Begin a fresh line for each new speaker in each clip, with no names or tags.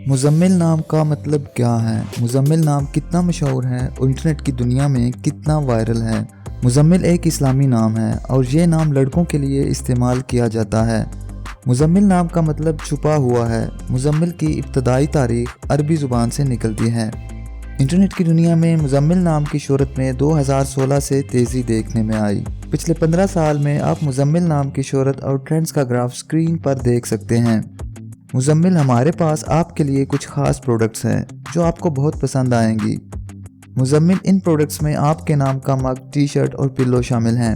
मुज़म्मिल नाम का मतलब क्या है? मुज़म्मिल नाम कितना मशहूर है और इंटरनेट की दुनिया में कितना वायरल है? मुज़म्मिल एक इस्लामी नाम है और ये नाम लड़कों के लिए इस्तेमाल किया जाता है। मुज़म्मिल नाम का मतलब छुपा हुआ है। मुज़म्मिल की इब्तदाई तारीख अरबी ज़ुबान से निकलती है। इंटरनेट की दुनिया में मुज़म्मिल नाम की शोहरत में 2016 से तेज़ी देखने में आई। पिछले 15 साल में आप मुज़म्मिल नाम की शोहरत और ट्रेंड्स का ग्राफ स्क्रीन पर देख सकते हैं। मुज़म्मिल हमारे पास आपके लिए कुछ खास प्रोडक्ट्स हैं जो आपको बहुत पसंद आएंगी। मुज़म्मिल इन प्रोडक्ट्स में आपके नाम का मग, टी शर्ट और पिल्लो शामिल हैं।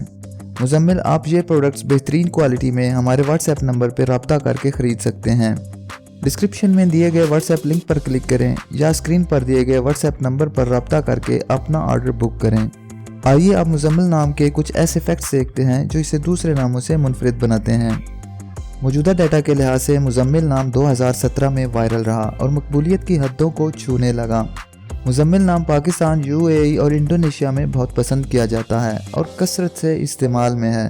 मुज़म्मिल आप ये प्रोडक्ट्स बेहतरीन क्वालिटी में हमारे व्हाट्सएप नंबर पर रब्ता करके ख़रीद सकते हैं। डिस्क्रिप्शन में दिए गए व्हाट्सएप लिंक पर क्लिक करें या स्क्रीन पर दिए गए व्हाट्सएप नंबर पर रब्ता करके अपना ऑर्डर बुक करें। आइए अब मुज़म्मिल नाम के कुछ ऐसे फैक्ट्स देखते हैं जो इसे दूसरे नामों से मुनफरिद बनाते हैं। मौजूदा डाटा के लिहाज से मुज़म्मिल नाम 2017 में वायरल रहा और मकबूलियत की हदों को छूने लगा। मुज़म्मिल नाम पाकिस्तान, यूएई और इंडोनेशिया में बहुत पसंद किया जाता है और कसरत से इस्तेमाल में है।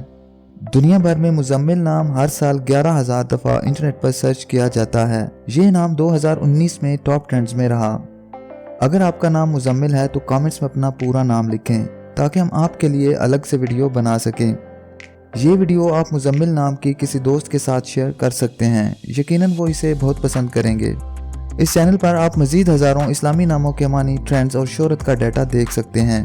दुनिया भर में मुज़म्मिल नाम हर साल 11,000 दफ़ा इंटरनेट पर सर्च किया जाता है। ये नाम 2019 में टॉप ट्रेंड्स में रहा। अगर आपका नाम मुज़म्मिल है तो कमेंट्स में अपना पूरा नाम लिखें ताकि हम आपके लिए अलग से वीडियो बना सकें। ये वीडियो आप मुज़म्मिल नाम की किसी दोस्त के साथ शेयर कर सकते हैं, यकीनन वो इसे बहुत पसंद करेंगे। इस चैनल पर आप मज़ीद हज़ारों इस्लामी नामों के मानी, ट्रेंड्स और शोहरत का डाटा देख सकते हैं।